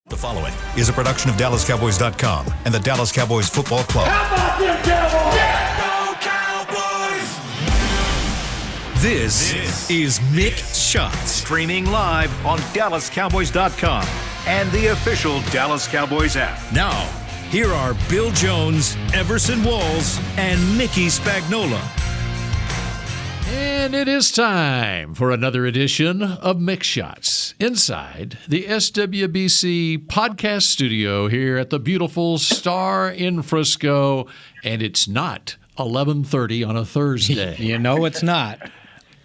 The following is a production of DallasCowboys.com and the Dallas Cowboys Football Club. How about them Cowboys? Yeah, go Cowboys! This is Mick Shots. Streaming live on DallasCowboys.com and the official Dallas Cowboys app. Now, here are Bill Jones, Everson Walls, and Mickey Spagnola. And it is time for another edition of Mick Shots inside the SWBC podcast studio here at the beautiful Star in Frisco. And it's not 11:30 on a Thursday. You know it's not.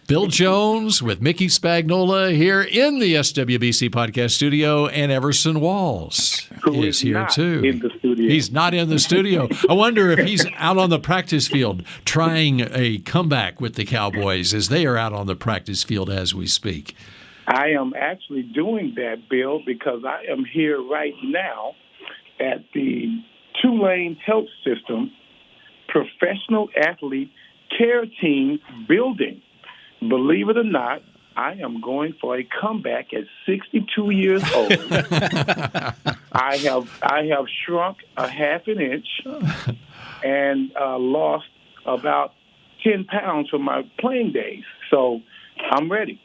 Bill Jones with Mickey Spagnola here in the SWBC podcast studio, and Everson Walls is here too. In the studio. He's not in the studio. I wonder if he's out on the practice field trying a comeback with the Cowboys as they are out on the practice field as we speak. I am actually doing that, Bill, because I am here right now at the Tulane Health System Professional Athlete Care Team building. Believe it or not, I am going for a comeback at 62 years old. I have shrunk a half an inch and lost about 10 pounds from my playing days. So I'm ready.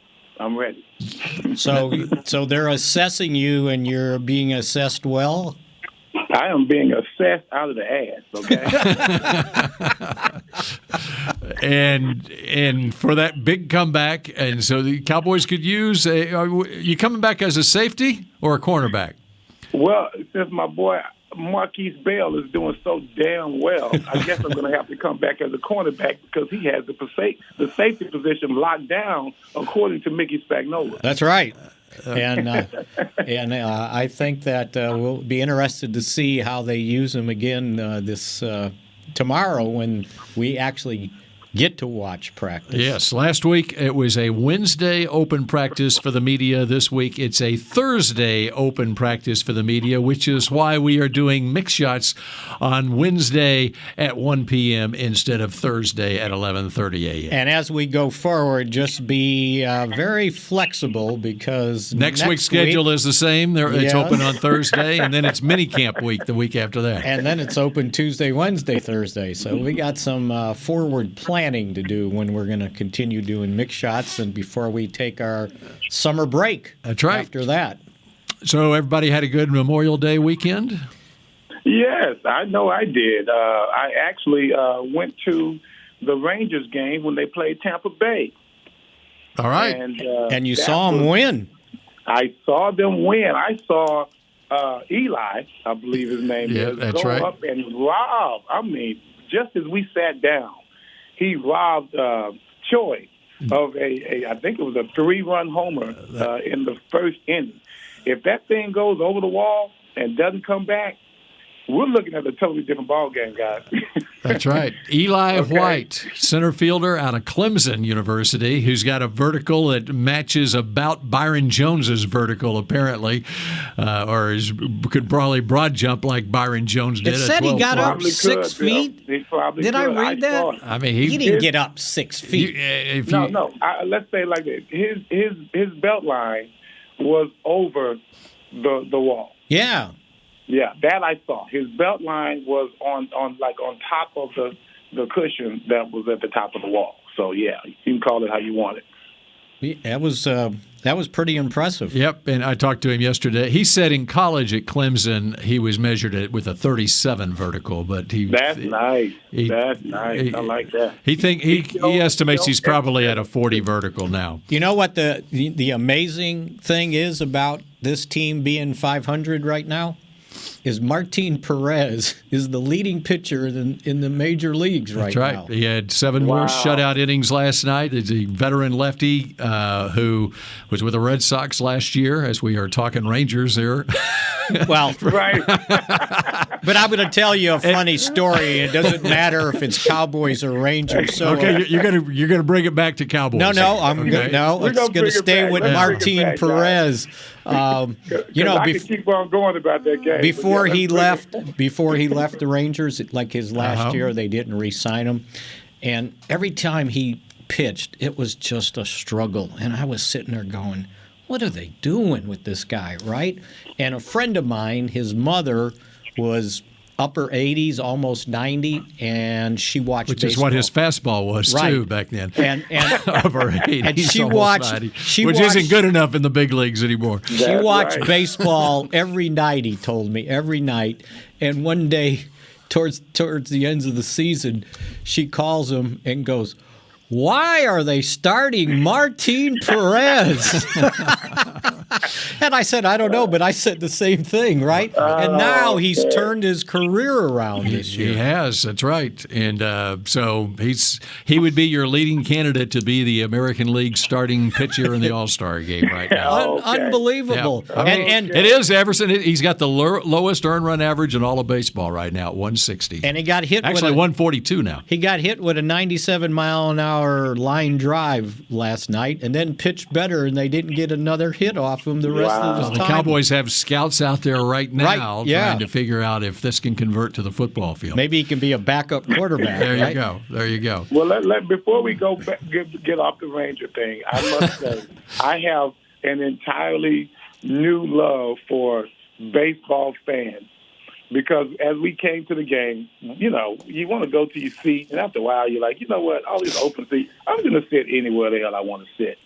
So they're assessing you, and you're being assessed well? I am being assessed out of the ass, okay? And for that big comeback, and so the Cowboys could use are you coming back as a safety or a cornerback? Well, since my boy Marquis Bell is doing so damn well, I guess I'm going to have to come back as a cornerback because he has the safety position locked down, according to Mickey Spagnola. That's right. And I think that we'll be interested to see how they use him again this tomorrow when we actually get to watch practice. Yes, last week it was a Wednesday open practice for the media. This week it's a Thursday open practice for the media, which is why we are doing Mix Shots on Wednesday at 1 p.m. instead of Thursday at 11:30 a.m. And as we go forward, just be very flexible because next week's schedule is the same. It's open on Thursday, and then it's minicamp week the week after that. And then it's open Tuesday, Wednesday, Thursday. So we got some forward planning to do when we're going to continue doing Mix Shots and before we take our summer break. That's right. After that. So everybody had a good Memorial Day weekend? Yes, I know I did. I actually went to the Rangers game when they played Tampa Bay. All right. And you saw them win. I saw them win. I saw Eli, I believe his name is, that's go right. up and rob. I mean, just as we sat down, he robbed Choi of I think it was a 3-run homer in the first inning. If that thing goes over the wall and doesn't come back, we're looking at a totally different ball game, guys. That's right. Eli White, center fielder out of Clemson University, who's got a vertical that matches about Byron Jones's vertical, apparently, or could probably broad jump like Byron Jones did. It said he got up Probably 6 could, feet. Bill. He probably Did I could. read that? saw it. I mean, He didn't get up 6 feet. No. Let's say it like this. His belt line was over the wall. Yeah. Yeah, that I saw. His belt line was on top of the cushion that was at the top of the wall. So yeah, you can call it how you want it. That was pretty impressive. Yep, and I talked to him yesterday. He said in college at Clemson he was measured with a 37 vertical, but That's nice. That's nice. I like that. He estimates he's probably at a 40 vertical now. You know what the amazing thing is about this team being 500 right now? Is Martin Perez is the leading pitcher in the major leagues right now. That's right. He had 7 more shutout innings last night. He's a veteran lefty who was with the Red Sox last year, as we are talking Rangers here. Well, Right. but I'm going to tell you a funny story. It doesn't matter if it's Cowboys or Rangers. So, okay, you're gonna bring it back to Cowboys. No, Okay. it's going to stay with Martin Perez. I can keep on going about that game. Before he left the Rangers, like his last year, they didn't re-sign him, and every time he pitched, it was just a struggle. And I was sitting there going, what are they doing with this guy, right? And a friend of mine, his mother was upper 80s, almost 90, and she watched Which baseball. is what his fastball was, too, back then. And Upper 80s, and she almost watched, 90, she which watched, isn't good enough in the big leagues anymore. She watched baseball every night, he told me, every night. And one day, towards the ends of the season, she calls him and goes, "Why are they starting Martin Perez?" And I said, "I don't know," but I said the same thing, right? And now he's turned his career around this year. He has, that's right. And so he would be your leading candidate to be the American League starting pitcher in the All-Star game right now. Unbelievable. Yeah. And it is, Everson. He's got the lowest earned run average in all of baseball right now at 160. And he got hit Actually, with 142 now. He got hit with a 97-mile-an-hour line drive last night and then pitched better, and they didn't get another hit off him the rest of the time. The Cowboys have scouts out there right now trying to figure out if this can convert to the football field. Maybe he can be a backup quarterback. There you go. Well, before we go back, get off the Ranger thing, I must say I have an entirely new love for baseball fans. Because as we came to the game, you want to go to your seat, and after a while, you're like, you know what, all these open seats, I'm going to sit anywhere the hell I want to sit.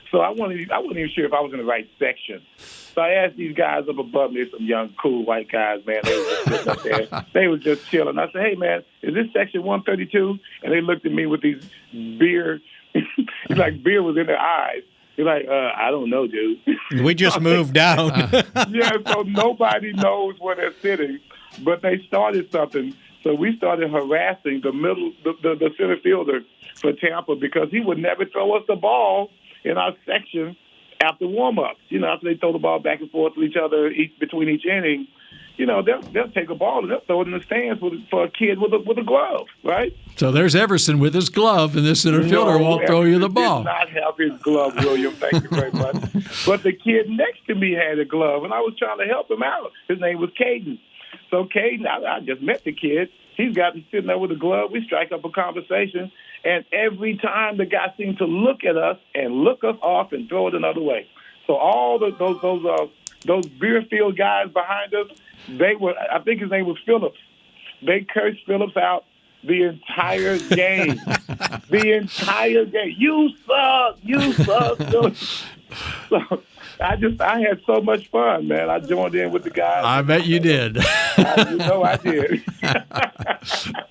So I wasn't even sure if I was in the right section. So I asked these guys up above me, some young, cool white guys, man. They were just sitting up there. They were just chilling. I said, "Hey, man, is this section 132?" And they looked at me with these beer, like beer was in their eyes. You're like, I don't know, dude. We just moved down. Yeah, so nobody knows where they're sitting. But they started something. So we started harassing the center fielder for Tampa because he would never throw us the ball in our section after warm-ups. After they throw the ball back and forth to each other between each inning, they'll take a ball and they'll throw it in the stands for a kid with a glove, right? So there's Everson with his glove, and this center fielder won't throw you the ball. Did not have his glove, William. Thank you very much. But the kid next to me had a glove, and I was trying to help him out. His name was Caden. So Caden, I just met the kid. He's got me sitting there with a glove. We strike up a conversation, and every time the guy seemed to look at us and look us off and throw it another way. So all those beer-filled guys behind us, they were. I think his name was Phillips. They cursed Phillips out the entire game. The entire game. You suck. You suck. So I had so much fun, man. I joined in with the guys. I bet you did. I did.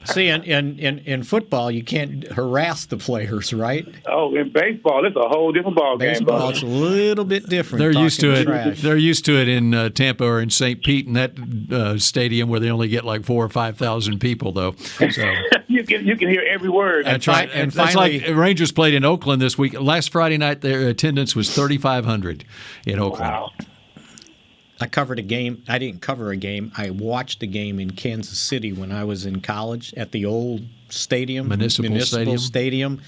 See, in football, you can't harass the players, right? Oh, in baseball, it's a whole different ball game. Baseball, it's a little bit different. They're used to it. Trash. They're used to it in Tampa or in St. Pete, in that stadium where they only get like 4,000 or 5,000 people, though. So you can hear every word. That's right. And that's like Rangers played in Oakland this week. Last Friday night, their attendance was 3,500 in Oakland. Wow. I covered a game. I didn't cover a game. I watched a game in Kansas City when I was in college at the old stadium, Municipal Stadium,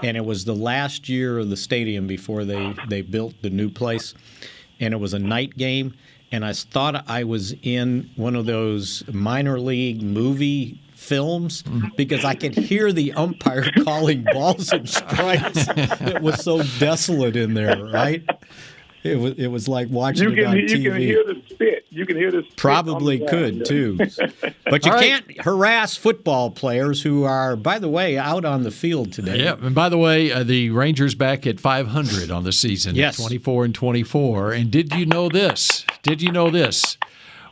and it was the last year of the stadium before they built the new place, and it was a night game, and I thought I was in one of those minor league movie films because I could hear the umpire calling balls and strikes. It was so desolate in there, right? It was like watching it on TV. You can hear the spit. You can hear the spit. Probably could, too. But you can't harass football players who are, by the way, out on the field today. Yeah, and by the way, the Rangers back at 500 on the season. Yes. 24-24. And did you know this?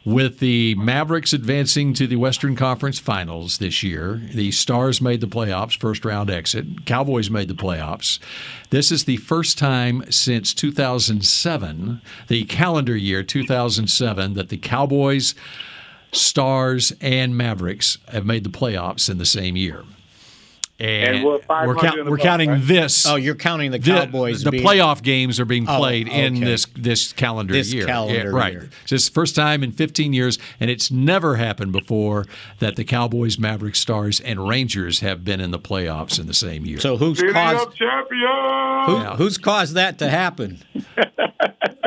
With the Mavericks advancing to the Western Conference Finals this year, the Stars made the playoffs, first-round exit. Cowboys made the playoffs. This is the first time since 2007, the calendar year 2007, that the Cowboys, Stars, and Mavericks have made the playoffs in the same year. And we're counting right? this. Oh, you're counting the Cowboys. The playoff games are being played in okay. this calendar year. This calendar right. year. It's the first time in 15 years, and it's never happened before that the Cowboys, Mavericks, Stars, and Rangers have been in the playoffs in the same year. So who's caused that to happen?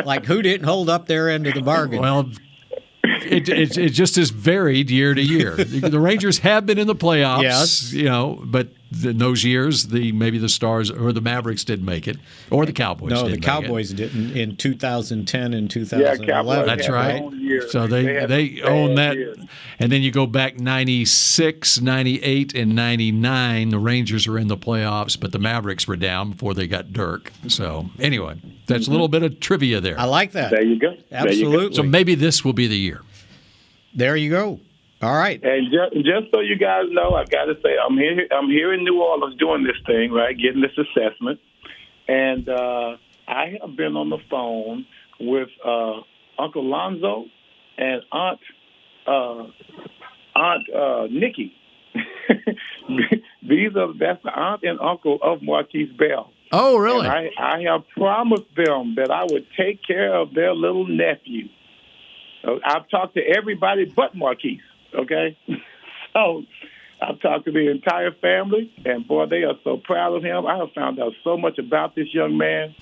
Like, who didn't hold up their end of the bargain? Well, it just is varied year to year. The Rangers have been in the playoffs, yes, but in those years, maybe the Stars or the Mavericks didn't make it, or the Cowboys. No, didn't the Cowboys didn't in 2010 and 2011. Cowboys That's had right. their own year. So they had own bad that. years. And then you go back 96, 98, and 99. The Rangers are in the playoffs, but the Mavericks were down before they got Dirk. So anyway, that's a little bit of trivia there. I like that. There you go. Absolutely. So maybe this will be the year. There you go. All right. And just so you guys know, I got to say, I'm here in New Orleans doing this thing, right, getting this assessment. And I have been on the phone with Uncle Lonzo and Aunt Nikki. That's the aunt and uncle of Marquis Bell. Oh, really? And I have promised them that I would take care of their little nephew. I've talked to everybody but Marquis, okay? So I've talked to the entire family, and, boy, they are so proud of him. I have found out so much about this young man,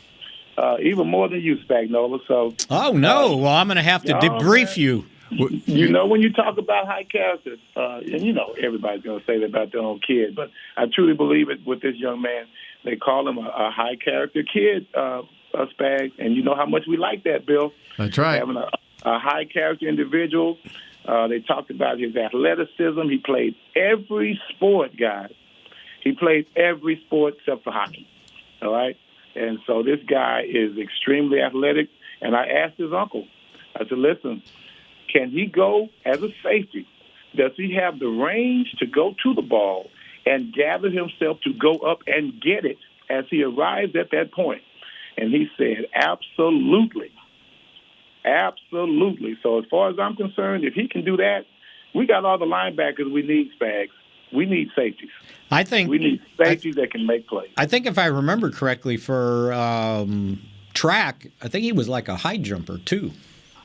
even more than you, Spagnola. So, Oh, no. Well, I'm going to have to debrief you. You know, when you talk about high characters, and you know everybody's going to say that about their own kid, but I truly believe it with this young man. They call him a high character kid, Spag, and you know how much we like that, Bill. That's right. Having a high character individual. They talked about his athleticism. He played every sport, guys. He played every sport except for hockey. All right? And so this guy is extremely athletic. And I asked his uncle, I said, listen, can he go as a safety? Does he have the range to go to the ball and gather himself to go up and get it as he arrives at that point? And he said, absolutely. Absolutely. So as far as I'm concerned, if he can do that, we got all the linebackers we need, Spags. We need safeties. We need safeties that can make plays. I think if I remember correctly, for track, I think he was like a high jumper too.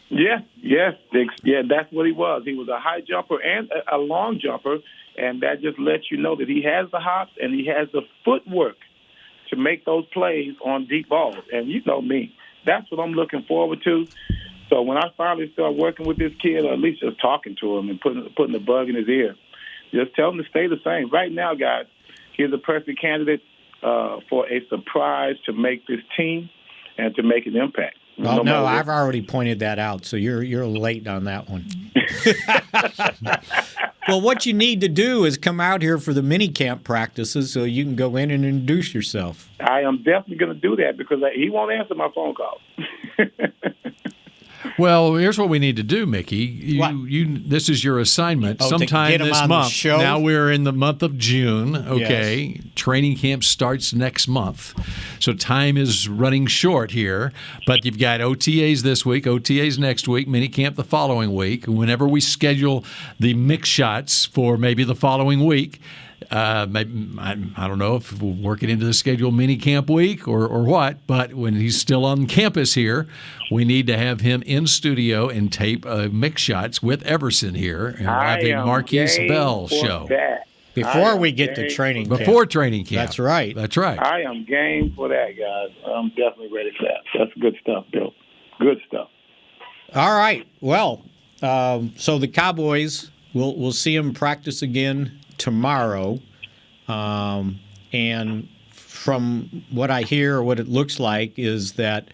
Yeah, that's what he was. He was a high jumper and a long jumper, and that just lets you know that he has the hops and he has the footwork to make those plays on deep balls. And you know me, that's what I'm looking forward to. So when I finally start working with this kid, or at least just talking to him and putting the bug in his ear, just tell him to stay the same. Right now, guys, he's a perfect candidate for a surprise to make this team and to make an impact. Oh, no, I've already pointed that out, so you're late on that one. Well, what you need to do is come out here for the mini camp practices so you can go in and introduce yourself. I am definitely going to do that because he won't answer my phone calls. Well, here's what we need to do, Mickey. This is your assignment. Sometime this month. Now we're in the month of June. Okay, yes. Training camp starts next month, so time is running short here. But you've got OTAs this week, OTAs next week, mini camp the following week. Whenever we schedule the mix shots for maybe the following week. Maybe, I don't know if we'll work it into the schedule mini camp week or what, but when he's still on campus here, we need to have him in studio and tape mix shots with Everson here and have a Marquis Bell show. Before we get to training camp. Before training camp. That's right. That's right. I am game for that, guys. I'm definitely ready for that. That's good stuff, Bill. Good stuff. All right. Well, so the Cowboys, we'll see them practice again tomorrow, and from what I hear, what it looks like is that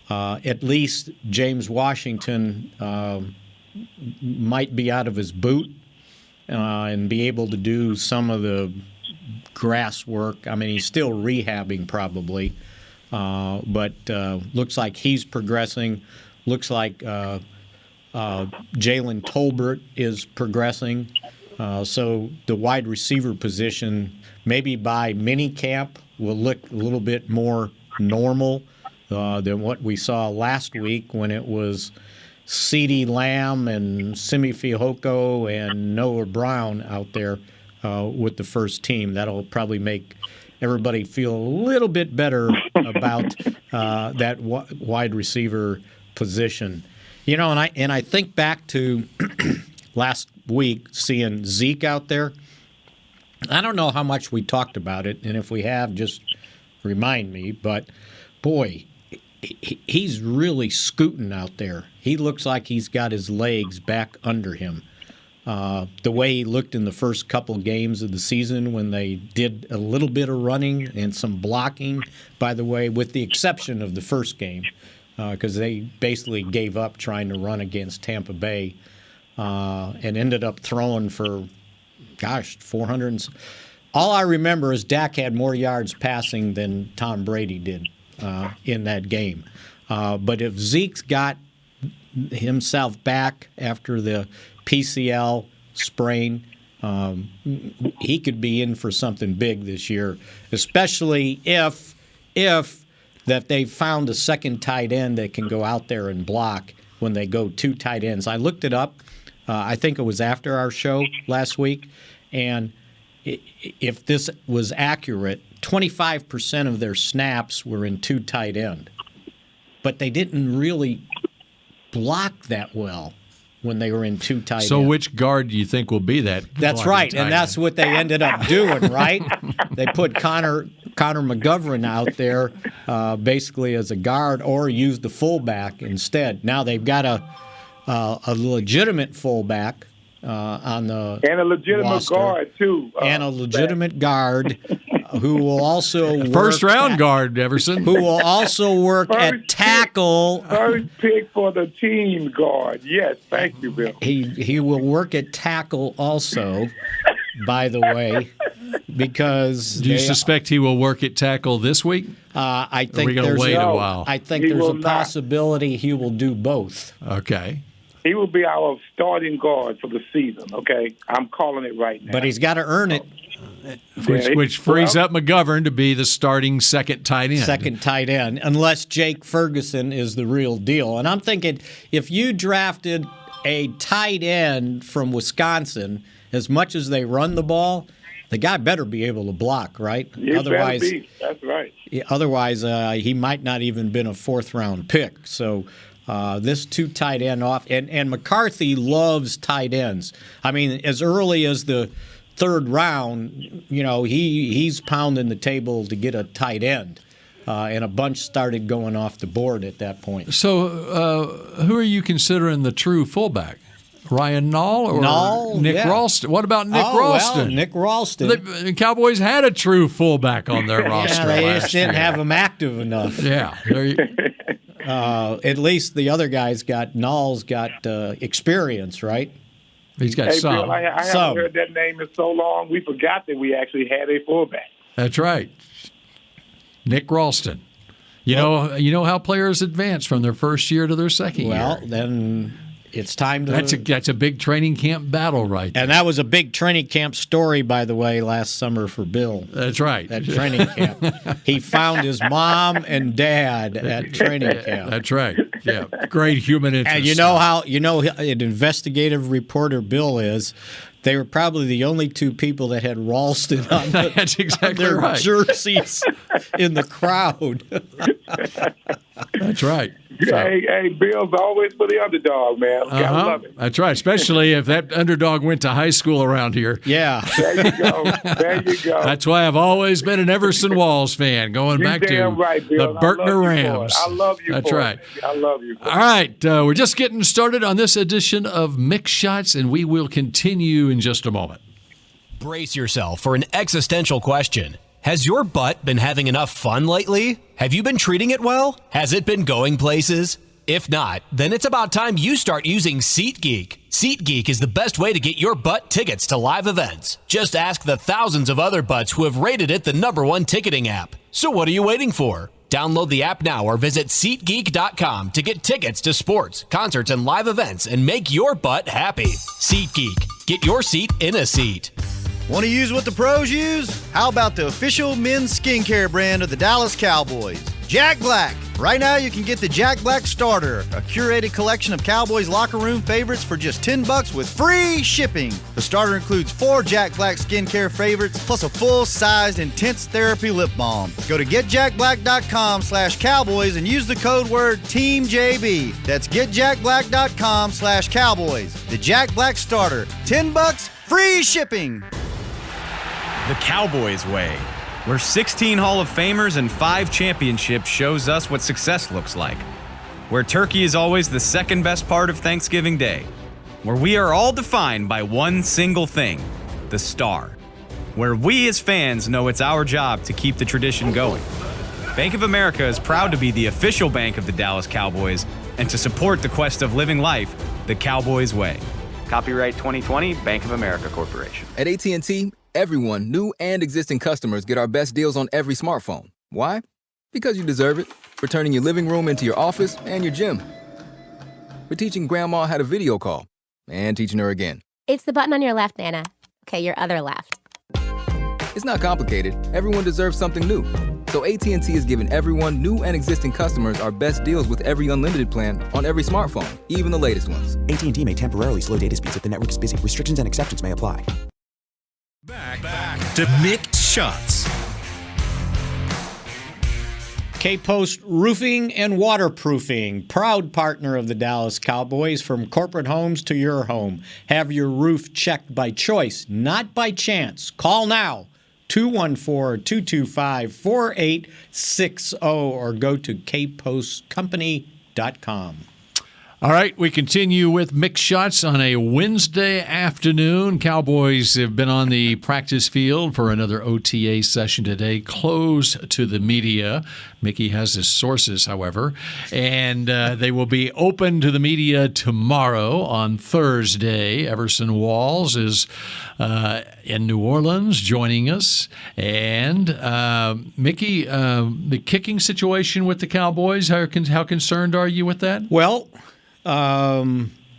at least James Washington might be out of his boot and be able to do some of the grass work. I mean, he's still rehabbing probably, but looks like he's progressing. Looks like Jalen Tolbert is progressing. So the wide receiver position, maybe by mini camp, will look a little bit more normal than what we saw last week when it was CeeDee Lamb and Simi Fehoko and Noah Brown out there with the first team. That'll probably make everybody feel a little bit better about that wide receiver position. You know, and I think back to last week, seeing Zeke out there. I don't know how much we talked about it, and if we have, just remind me. But, boy, he's really scooting out there. He looks like he's got his legs back under him. the way he looked in the first couple games of the season when they did a little bit of running and some blocking, by the way, with the exception of the first game, because they basically gave up trying to run against Tampa Bay and ended up throwing for, 400. All I remember is Dak had more yards passing than Tom Brady did in that game. But if Zeke's got himself back after the PCL sprain, he could be in for something big this year, especially if that they found a second tight end that can go out there and block when they go 2 tight ends. I looked it up. I think it was after our show last week, and if this was accurate, 25% of their snaps were in 2 tight end, but they didn't really block that well when they were in 2 tight ends. So which guard do you think will be that? That's right, and that's what they ended up doing, right? They put Connor McGovern out there basically as a guard, or used the fullback instead. Now they've got a legitimate fullback on the and a legitimate roster, guard too, and a legitimate guard who will also first round guard, Everson, who will also work at tackle. First pick for the team guard. Yes, thank you, Bill. He will work at tackle also, by the way, because do you suspect he will work at tackle this week? I think there's wait a while. I think there's a possibility he will do both. Okay. He will be our starting guard for the season, okay? I'm calling it right now. But he's got to earn it. Which frees up McGovern to be the starting second tight end. Unless Jake Ferguson is the real deal. And I'm thinking, if you drafted a tight end from Wisconsin, as much as they run the ball, the guy better be able to block, right? Otherwise, better be. That's right. Otherwise, he might not even been a 4th-round pick. So this 2 tight end off. And McCarthy loves tight ends. I mean, as early as the 3rd round, he's pounding the table to get a tight end. And a bunch started going off the board at that point. So who are you considering the true fullback? Ryan Nall or Nick Ralston? What about Nick Ralston? Well, Nick Ralston. The Cowboys had a true fullback on their roster. They just didn't have him active enough. Yeah. At least the other guy's Nall's got experience, right? He's got some. Bill, I haven't heard that name in so long. We forgot that we actually had a fullback. That's right. Nick Ralston. You know how players advance from their first year to their second year. Well, then it's time to. That's a big training camp battle, right there. And that was a big training camp story, by the way, last summer for Bill. That's right. At training camp, he found his mom and dad at training camp. That's right. Yeah, great human interest. And an investigative reporter Bill is. They were probably the only 2 people that had Ralston on, That's exactly their right. jerseys in the crowd. That's right. So. Hey, Bill's always for the underdog, man. Gotta love it. That's right, especially if that underdog went to high school around here. Yeah. There you go. That's why I've always been an Everson Walls fan, going back to the Burton Rams. I love you. That's right. I love you. All right, we're just getting started on this edition of Mick Shots, and we will continue in just a moment. Brace yourself for an existential question. Has your butt been having enough fun lately? Have you been treating it well? Has it been going places? If not, then it's about time you start using SeatGeek. SeatGeek is the best way to get your butt tickets to live events. Just ask the thousands of other butts who have rated it the #1 ticketing app. So what are you waiting for? Download the app now or visit SeatGeek.com to get tickets to sports, concerts, and live events and make your butt happy. SeatGeek. Get your seat in a seat. Want to use what the pros use? How about the official men's skincare brand of the Dallas Cowboys, Jack Black? Right now you can get the Jack Black Starter, a curated collection of Cowboys locker room favorites for just $10 with free shipping. The starter includes 4 Jack Black skincare favorites plus a full-sized intense therapy lip balm. Go to getjackblack.com/Cowboys and use the code word TEAMJB. That's getjackblack.com/Cowboys. The Jack Black Starter, $10, free shipping. The Cowboys way, where 16 Hall of Famers and 5 championships shows us what success looks like. Where turkey is always the second best part of Thanksgiving Day. where we are all defined by one single thing, the star. Where we as fans know it's our job to keep the tradition going. Bank of America is proud to be the official bank of the Dallas Cowboys and to support the quest of living life the Cowboys way. Copyright 2020, Bank of America Corporation. At AT&T, everyone, new and existing customers, get our best deals on every smartphone. Why? Because you deserve it. For turning your living room into your office and your gym. For teaching Grandma how to video call and teaching her again. It's the button on your left, Nana. Okay, your other left. It's not complicated. Everyone deserves something new. So AT&T is giving everyone, new and existing customers, our best deals with every unlimited plan on every smartphone, even the latest ones. AT&T may temporarily slow data speeds if the network is busy. Restrictions and exceptions may apply. Back to Mick Shots. K-Post Roofing and Waterproofing, proud partner of the Dallas Cowboys, from corporate homes to your home. Have your roof checked by choice, not by chance. Call now, 214-225-4860, or go to kpostcompany.com. All right, we continue with Mick Shots on a Wednesday afternoon. Cowboys have been on the practice field for another OTA session today, closed to the media. Mickey has his sources, however, and they will be open to the media tomorrow on Thursday. Everson Walls is in New Orleans joining us. And Mickey, the kicking situation with the Cowboys, how concerned are you with that? Well,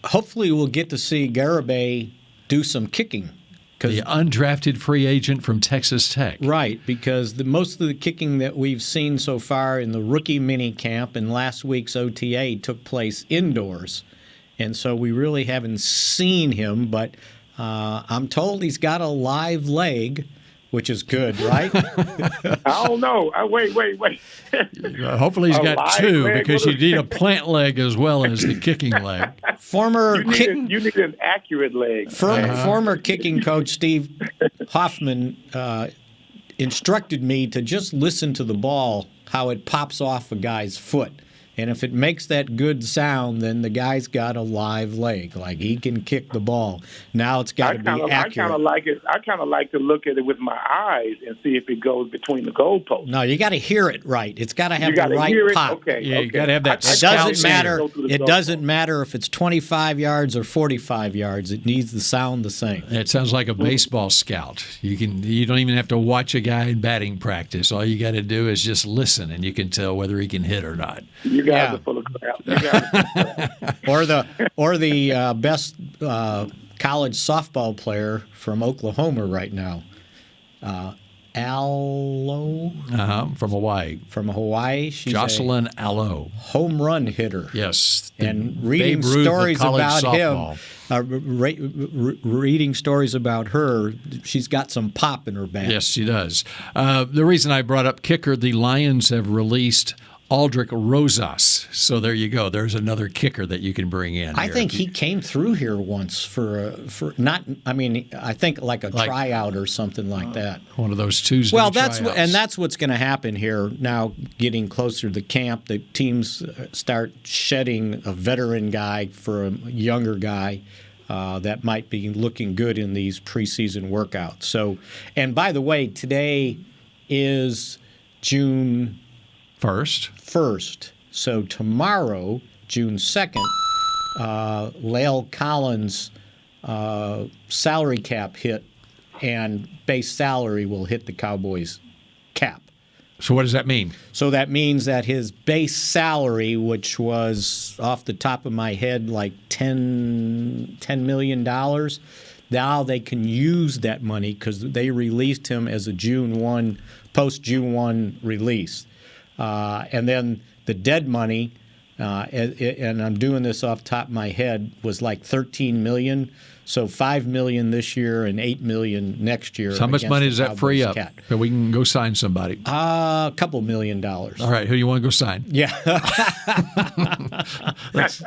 hopefully we'll get to see Garibay do some kicking. The undrafted free agent from Texas Tech. Right, because most of the kicking that we've seen so far in the rookie mini camp and last week's OTA took place indoors. And so we really haven't seen him, but I'm told he's got a live leg, which is good, right? I don't know. Wait. Hopefully he's got two, because you need a plant leg as well as the kicking leg. You need an accurate leg. Former kicking coach Steve Hoffman instructed me to just listen to the ball, how it pops off a guy's foot. And if it makes that good sound, then the guy's got a live leg. Like, he can kick the ball. Now it's got to be accurate. I kind of like to look at it with my eyes and see if it goes between the goalposts. No, you got to hear it right. It's got to have the right pop. Okay. You got to have that. It doesn't matter if it's 25 yards or 45 yards. It needs to sound the same. It sounds like a baseball scout. You don't even have to watch a guy in batting practice. All you got to do is just listen, and you can tell whether he can hit or not. You guys are full of crap. Or the best college softball player from Oklahoma right now, Allo. From Hawaii. From Hawaii. She's Jocelyn Allo. Home run hitter. Yes. And reading stories about him, reading stories about her, she's got some pop in her bat. Yes, she does. The reason I brought up kicker, the Lions have released Aldrich Rosas. So there you go. There's another kicker that you can bring in. I think he came through here once I think like a tryout or something like that. One of those Tuesday tryouts. That's what's going to happen here now, getting closer to the camp. The teams start shedding a veteran guy for a younger guy that might be looking good in these preseason workouts. So, and by the way, today is June 1st. So tomorrow, June 2nd, Lale Collins' salary cap hit, and base salary will hit the Cowboys' cap. So what does that mean? So that means that his base salary, which was off the top of my head like $10 million, now they can use that money because they released him as a post-June 1 release. And then the dead money, and I'm doing this off the top of my head, was like $13 million. So $5 million this year and $8 million next year. So how much money does that free up? So we can go sign somebody. A couple $1 million. All right, who do you want to go sign? Yeah. let's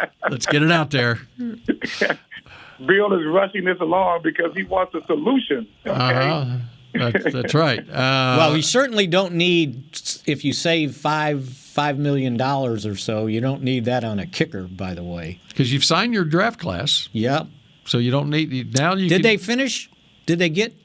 get it out there. Bill is rushing this along because he wants a solution. Okay? That's right. Well, you certainly don't need, if you save $5 million or so, you don't need that on a kicker, by the way. Because you've signed your draft class. Yep. So you don't need now. Did they finish? Did they get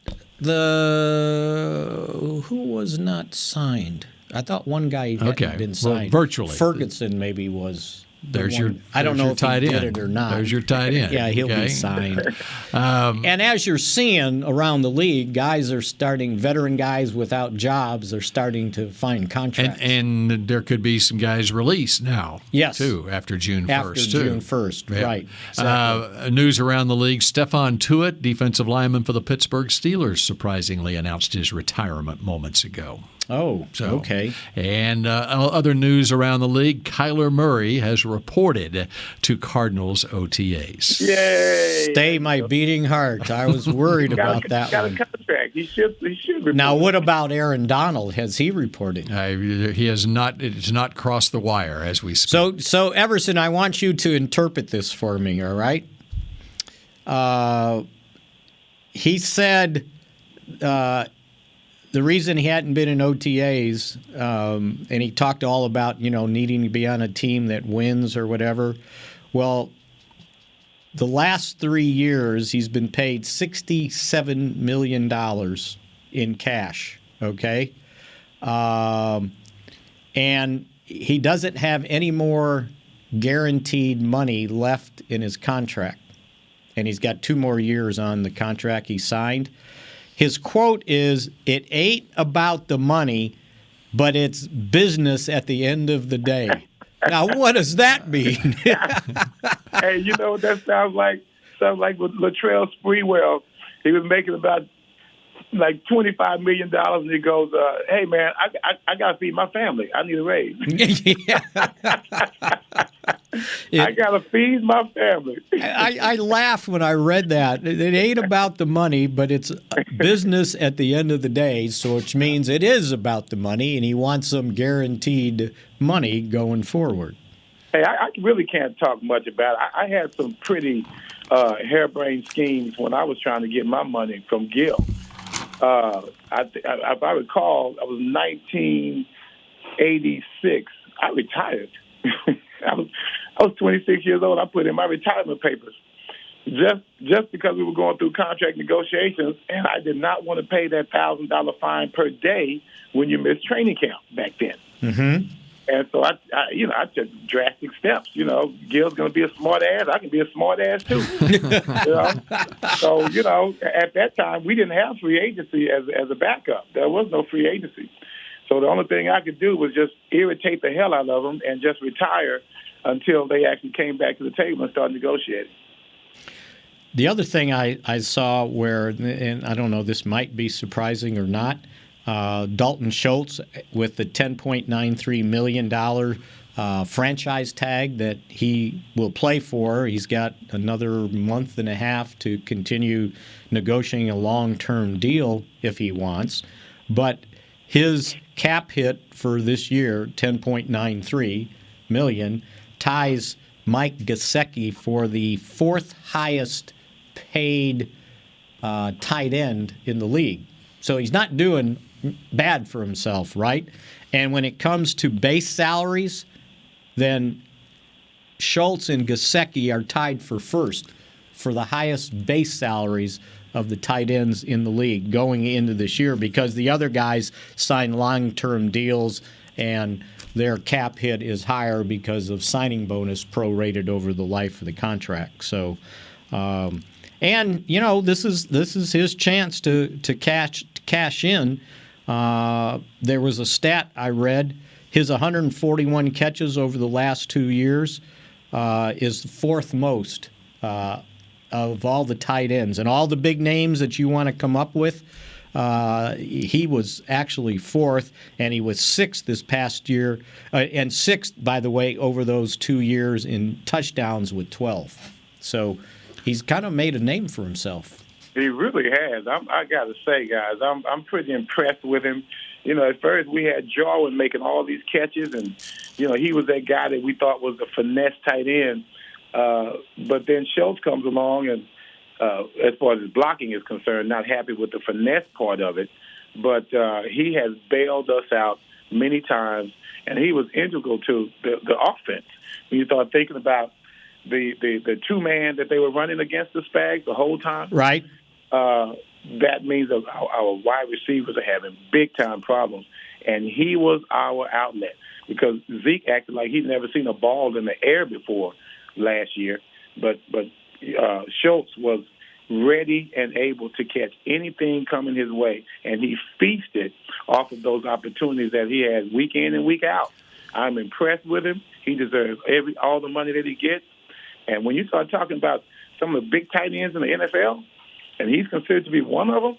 who was not signed? I thought one guy hadn't been signed. Well, virtually. Ferguson maybe was. I don't know if he did it or not. There's your tight end. Yeah, he'll be signed. And as you're seeing around the league, veteran guys without jobs are starting to find contracts. And there could be some guys released now, too, after June 1st. After June 1st, right. Exactly. News around the league, Stephon Tuitt, defensive lineman for the Pittsburgh Steelers, surprisingly announced his retirement moments ago. Oh, okay. And other news around the league, Kyler Murray has reported to Cardinals OTAs. Yay! Stay my beating heart. I was worried about that got one. a contract. He should report. Now, what about Aaron Donald? Has he reported? He has not. It has not crossed the wire as we speak. So Everson, I want you to interpret this for me, all right? He said the reason he hadn't been in OTAs, and he talked all about, needing to be on a team that wins or whatever. Well, the last 3 years, he's been paid $67 million in cash, okay? And he doesn't have any more guaranteed money left in his contract. And he's got 2 more years on the contract he signed. His quote is, "It ain't about the money, but it's business at the end of the day." Now, what does that mean? Hey, you know what that sounds like? Sounds like with Latrell Sprewell. He was making about like $25 million, and he goes, "Hey, man, I got to feed my family. I need a raise." I got to feed my family. I laughed when I read that. It ain't about the money, but it's business at the end of the day, so which means it is about the money, and he wants some guaranteed money going forward. Hey, I really can't talk much about it. I had some pretty harebrained schemes when I was trying to get my money from Gil. If I recall, I was 1986. I retired. I was 26 years old. I put in my retirement papers just because we were going through contract negotiations, and I did not want to pay that $1,000 fine per day when you miss training camp back then. Mm-hmm. And so I took drastic steps. Gil's going to be a smart ass. I can be a smart ass too. So at that time we didn't have free agency as a backup. There was no free agency. So the only thing I could do was just irritate the hell out of them and just retire until they actually came back to the table and started negotiating. The other thing I saw where, and I don't know, this might be surprising or not, Dalton Schultz with the $10.93 million franchise tag that he will play for. He's got another month and a half to continue negotiating a long-term deal if he wants. But his cap hit for this year, $10.93 million, ties Mike Gesicki for the 4th highest paid tight end in the league. So he's not doing bad for himself, right? And when it comes to base salaries, then Schultz and Gesicki are tied for first for the highest base salaries of the tight ends in the league going into this year, because the other guys sign long-term deals and their cap hit is higher because of signing bonus prorated over the life of the contract. So, this is his chance to cash in. There was a stat I read. His 141 catches over the last 2 years is the 4th most of all the tight ends. And all the big names that you want to come up with, he was actually 4th, and he was 6th this past year. And 6th, by the way, over those 2 years in touchdowns with 12. So he's kind of made a name for himself. He really has. I got to say, guys, I'm pretty impressed with him. At first we had Jarwin making all these catches, and, he was that guy that we thought was a finesse tight end. But then Schultz comes along, and as far as his blocking is concerned, not happy with the finesse part of it. But he has bailed us out many times, and he was integral to the offense. When you start thinking about the two-man that they were running against the Spags the whole time. Right. That means that our wide receivers are having big-time problems. And he was our outlet because Zeke acted like he'd never seen a ball in the air before last year. But Schultz was ready and able to catch anything coming his way, and he feasted off of those opportunities that he has week in and week out. I'm impressed with him. He deserves all the money that he gets. And when you start talking about some of the big tight ends in the NFL, and he's considered to be one of them,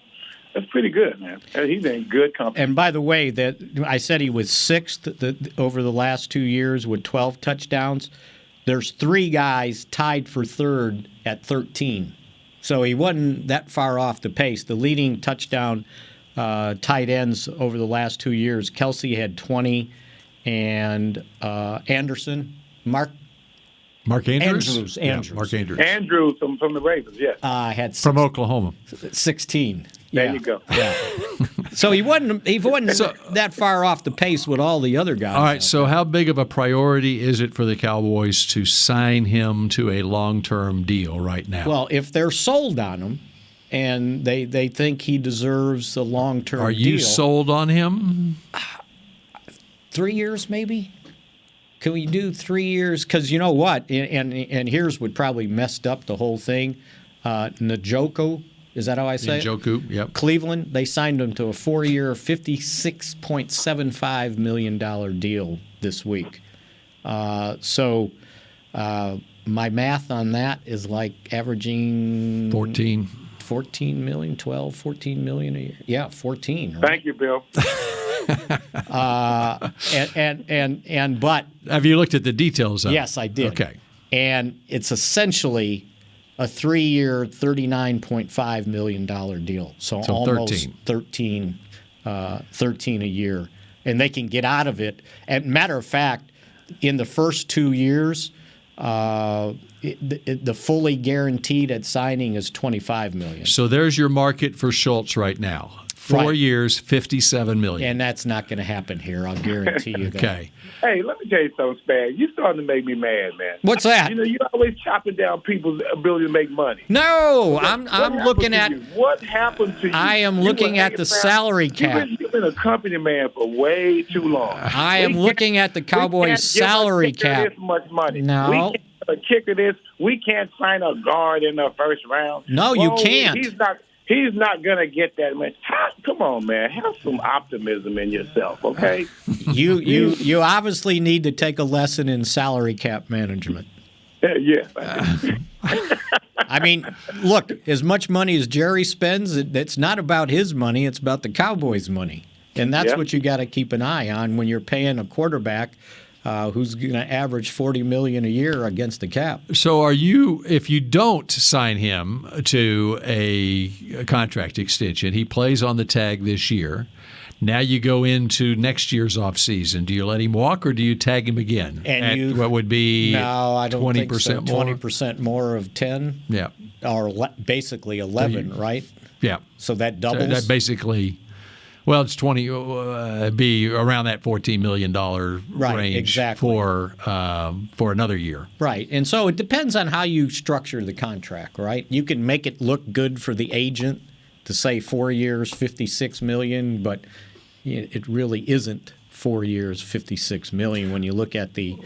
that's pretty good, man. He's in good company. And by the way, that I said he was sixth over the last 2 years with 12 touchdowns. There's 3 guys tied for third at 13. So he wasn't that far off the pace. The leading touchdown tight ends over the last 2 years, Kelsey had 20, and Anderson, Mark Andrews. Yeah, Mark Andrews. Andrews from the Ravens, yes. Had from Oklahoma. 16. There you go. Yeah. So he wasn't that far off the pace with all the other guys. All right, so how big of a priority is it for the Cowboys to sign him to a long-term deal right now? Well, if they're sold on him and they think he deserves a long-term deal. Are you sold on him? 3 years maybe? Can we do 3 years? Because you know what? And here's what probably messed up the whole thing. Njoku, is that how I say Njoku, yep. Cleveland, they signed him to a 4-year, $56.75 million deal this week. So my math on that is like averaging 14 million, 14 million a year. Yeah, 14. Right? Thank you, Bill. But have you looked at the details of it? Yes, I did. Okay. And it's essentially a 3-year, $39.5 million deal. So almost 13 a year. And they can get out of it. And matter of fact, in the first 2 years, the fully guaranteed at signing is $25 million. So there's your market for Schultz right now. 4 years, $57 million. And that's not going to happen here. I'll guarantee you that. Okay. Hey, let me tell you something, Spag. You're starting to make me mad, man. What's that? You know, you're always chopping down people's ability to make money. No, I'm looking at what happened to you. I am looking at the salary cap. You've been a company man for way too long. I am looking at the Cowboys salary cap. This much money. No. We can't kick this. We can't sign a guard in the first round. No, you can't. He's not going to get that much. Come on, man. Have some optimism in yourself, okay? You obviously need to take a lesson in salary cap management. Yes. I mean, look, as much money as Jerry spends, it's not about his money. It's about the Cowboys' money. And that's what you got to keep an eye on when you're paying a quarterback who's going to average $40 million a year against the cap. So are you, if you don't sign him to a contract extension, he plays on the tag this year. Now you go into next year's offseason. Do you let him walk or do you tag him again? And what would be 20% more? 20% more of 10? Yeah. Or basically 11, right? Yeah. So that doubles? So that basically... Well, it's 20. Be around that $14 million range for another year. Right, and so it depends on how you structure the contract. Right, you can make it look good for the agent to say 4 years, $56 million, but it really isn't 4 years, $56 million when you look at the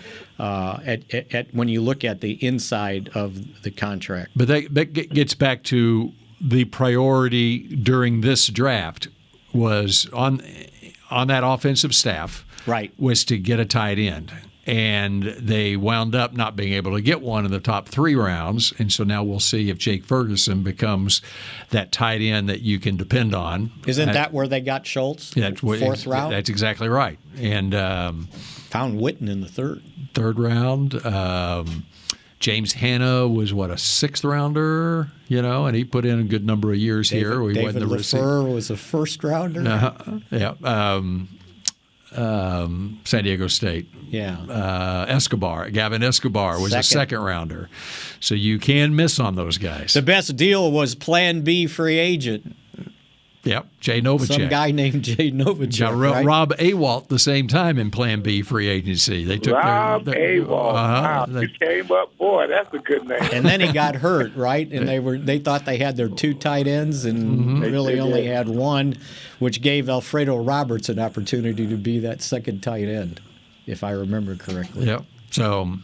when you look at the inside of the contract. But that gets back to the priority during this draft. Was on that offensive staff, right? Was to get a tight end, and they wound up not being able to get one in the top 3 rounds, and so now we'll see if Jake Ferguson becomes that tight end that you can depend on. Isn't that where they got Schultz? Fourth round. That's exactly right, and found Witten in the third round. James Hanna was, a 6th rounder, and he put in a good number of years here. David LaFleur was a 1st rounder. San Diego State. Yeah. Gavin Escobar was a 2nd rounder. So you can miss on those guys. The best deal was Plan B free agent. Yep, Jay Novacek. Some guy named Jay Novacek, right? Rob Awalt the same time in Plan B free agency. They took Rob Awalt. Wow, you came up, boy, that's a good name. And then he got hurt, right? And they thought they had their 2 tight ends and really only had one, which gave Alfredo Roberts an opportunity to be that second tight end, if I remember correctly. Yep. So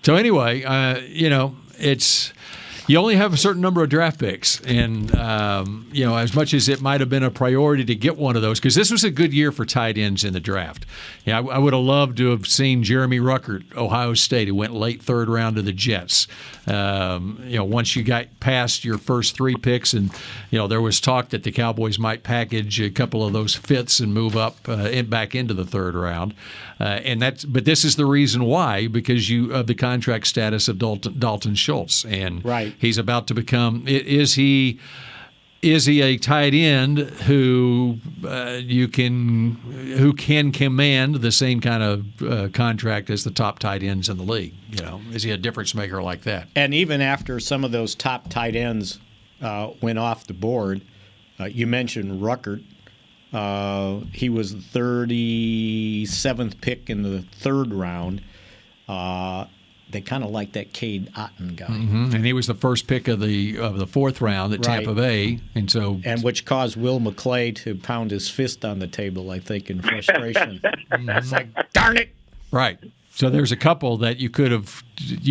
anyway, it's. You only have a certain number of draft picks, and as much as it might have been a priority to get one of those, because this was a good year for tight ends in the draft. Yeah, I would have loved to have seen Jeremy Ruckert, Ohio State, who went late 3rd round to the Jets. Once you got past your first 3 picks, and there was talk that the Cowboys might package a couple of those 5ths and move up back into the 3rd round. But this is the reason why, because of the contract status of Dalton Schultz, and right. He's about to become. Is he a tight end who can command the same kind of contract as the top tight ends in the league? Is he a difference maker like that? And even after some of those top tight ends went off the board, you mentioned Ruckert. He was the 37th pick in the 3rd round. They kind of like that Cade Otton guy, and he was the first pick of the 4th round at Tampa Bay, and which caused Will McClay to pound his fist on the table, I think, in frustration. It's like, darn it! Right. So there's a couple that you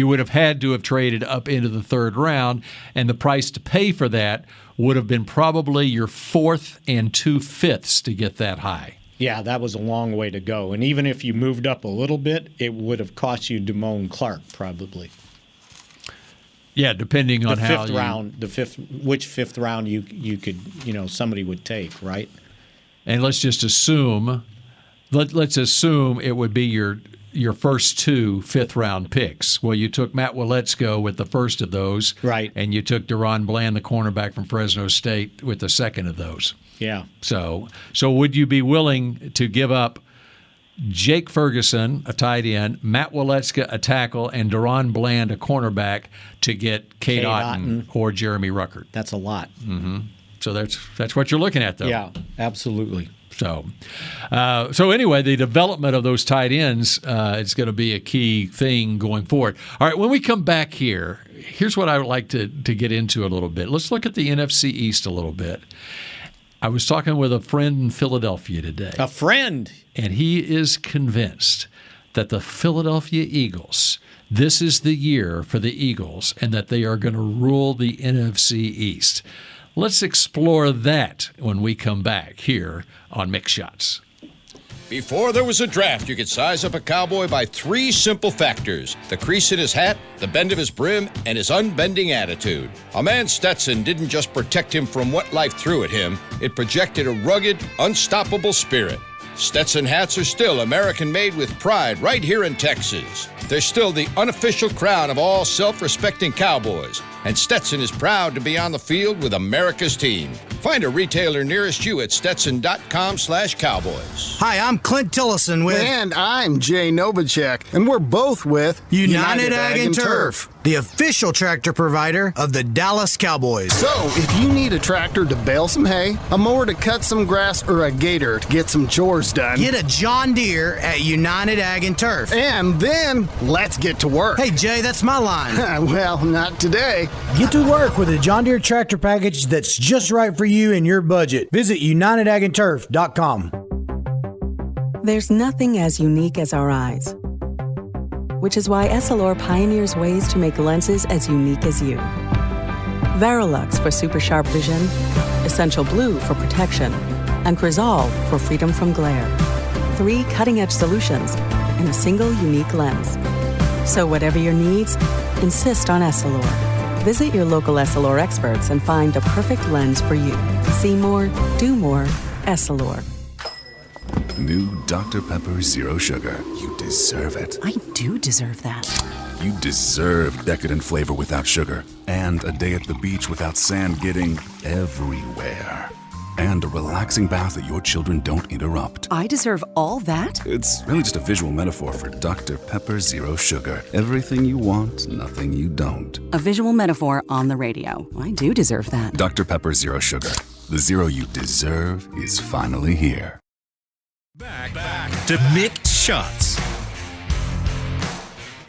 would have had to have traded up into the 3rd round, and the price to pay for that would have been probably your 4th and 2/5 to get that high. Yeah, that was a long way to go. And even if you moved up a little bit, it would have cost you Damone Clark probably. Yeah, depending on how which 5th round you could somebody would take, right? And let's just assume, let's assume it would be your first 2 5th-round picks. Well, you took Matt Waletzko with the first of those, right? And you took Deron Bland, the cornerback from Fresno State, with the second of those. Yeah. So would you be willing to give up Jake Ferguson, a tight end, Matt Waletzka, a tackle, and Deron Bland, a cornerback, to get Cade Otton or Jeremy Ruckert? That's a lot. Mm-hmm. So that's what you're looking at, though. Yeah, absolutely. So anyway, the development of those tight ends is going to be a key thing going forward. All right, when we come back here's what I would like to get into a little bit. Let's look at the NFC East a little bit. I was talking with a friend in Philadelphia today. A friend? And he is convinced that the Philadelphia Eagles, this is the year for the Eagles, and that they are going to rule the NFC East. Let's explore that when we come back here on Mick Shots. Before there was a draft, you could size up a cowboy by 3 simple factors: the crease in his hat, the bend of his brim, and his unbending attitude. A man's Stetson didn't just protect him from what life threw at him, it projected a rugged, unstoppable spirit. Stetson hats are still American-made with pride right here in Texas. They're still the unofficial crown of all self-respecting cowboys, and Stetson is proud to be on the field with America's team. Find a retailer nearest you at stetson.com/cowboys. Hi, I'm Clint Tillison with... And I'm Jay Novacek, and we're both with... United Ag and Turf, the official tractor provider of the Dallas Cowboys. So, if you need a tractor to bale some hay, a mower to cut some grass, or a gator to get some chores done... Get a John Deere at United Ag and Turf. And then, let's get to work. Hey, Jay, that's my line. Well, not today. Get to work with a John Deere tractor package that's just right for you and your budget. Visit UnitedAgAndTurf.com. There's nothing as unique as our eyes, which is why Essilor pioneers ways to make lenses as unique as you. Verilux for super sharp vision, Essential Blue for protection, and Crizal for freedom from glare. 3 cutting-edge solutions in a single unique lens. So whatever your needs, insist on Essilor. Visit your local Essilor experts and find the perfect lens for you. See more, do more, Essilor. New Dr. Pepper Zero Sugar. You deserve it. I do deserve that. You deserve decadent flavor without sugar, and a day at the beach without sand getting everywhere. And a relaxing bath that your children don't interrupt. I deserve all that? It's really just a visual metaphor for Dr. Pepper Zero Sugar. Everything you want, nothing you don't. A visual metaphor on the radio. I do deserve that. Dr. Pepper Zero Sugar. The zero you deserve is finally here. Back to Mick Shots.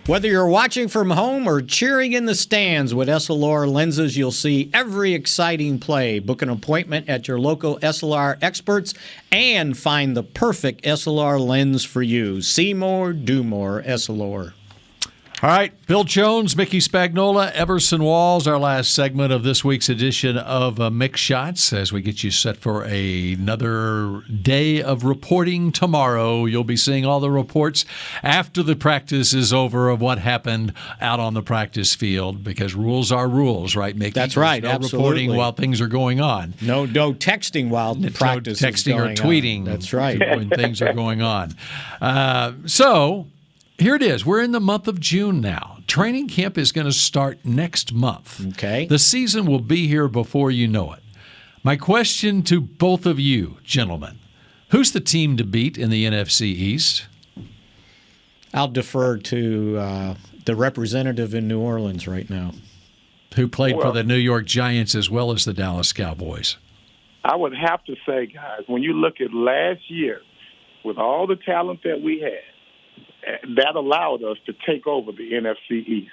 Whether you're watching from home or cheering in the stands with SLR lenses, you'll see every exciting play. Book an appointment at your local SLR experts and find the perfect SLR lens for you. See more, do more, SLR. All right, Bill Jones, Mickey Spagnola, Everson Walls, our last segment of this week's edition of Mick Shots. As we get you set for another day of reporting tomorrow, you'll be seeing all the reports after the practice is over of what happened out on the practice field, because rules are rules, right, Mickey? That's right, no absolutely. reporting while things are going on. No texting while practice is going on. Texting or tweeting. That's right. When things are going on. So here it is. We're in the month of June now. Training camp is going to start next month. Okay. The season will be here before you know it. My question to both of you, gentlemen, who's the team to beat in the NFC East? I'll defer to the representative in New Orleans right now. Who played for the New York Giants as well as the Dallas Cowboys? I would have to say, guys, when you look at last year, with all the talent that we had, that allowed us to take over the NFC East.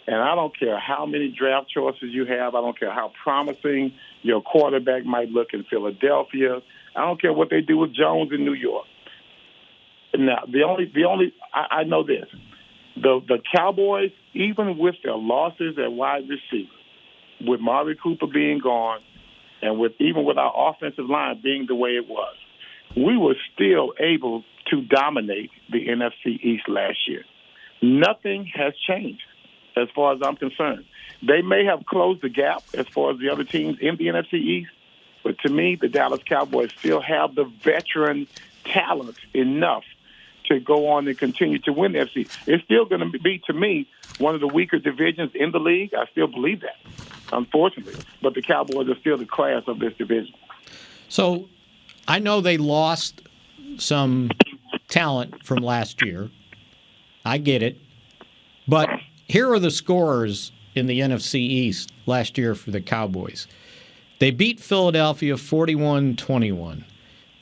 And I don't care how many draft choices you have. I don't care how promising your quarterback might look in Philadelphia. I don't care what they do with Jones in New York. Now, I know this. The Cowboys, even with their losses at wide receiver, with Mari Cooper being gone, and even with our offensive line being the way it was, we were still able to dominate the NFC East last year. Nothing has changed as far as I'm concerned. They may have closed the gap as far as the other teams in the NFC East, but to me, the Dallas Cowboys still have the veteran talent enough to go on and continue to win the NFC. It's still going to be, to me, one of the weaker divisions in the league. I still believe that, unfortunately. But the Cowboys are still the class of this division. So I know they lost some talent from last year. I get it. But here are the scores in the NFC East last year for the Cowboys. They beat Philadelphia 41-21.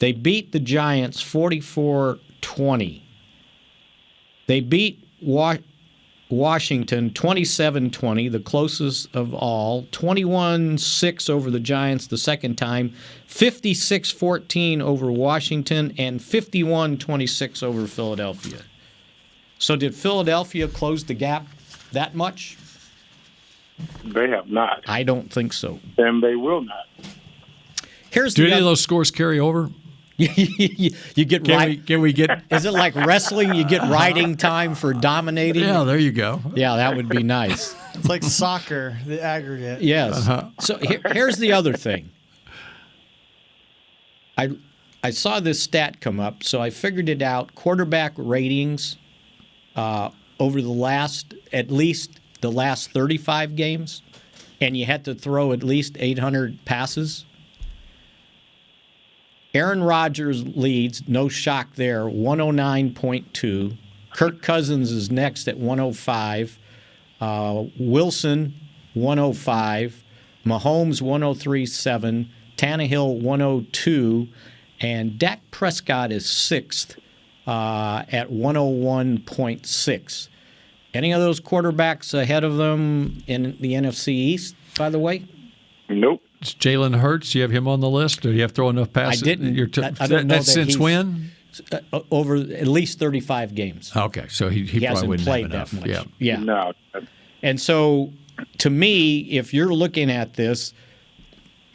They beat the Giants 44-20. They beat Washington 27-20, the closest of all. 21-6 over the Giants the second time. 56-14 over Washington, and 51-26 over Philadelphia. So did Philadelphia close the gap that much? They have not. I don't think so. And they will not. Do any of those scores carry over? You get Can we get? Is it like wrestling? You get riding time for dominating? Yeah, there you go. Yeah, that would be nice. It's like soccer, the aggregate. Yes. So here's the other thing. I saw this stat come up, so I figured it out. Quarterback ratings over at least the last 35 games, and you had to throw at least 800 passes. Aaron Rodgers leads, no shock there, 109.2. Kirk Cousins is next at 105. Wilson, 105. Mahomes, 103.7. Tannehill, 102. And Dak Prescott is sixth at 101.6. Any of those quarterbacks ahead of them in the NFC East, by the way? Nope. Jalen Hurts, do you have him on the list? Or do you have to throw enough passes? I didn't. I don't know that's since when? Over at least 35 games. Okay, so he probably hasn't wouldn't played have enough. that much. Yeah. No. And so, to me, if you're looking at this,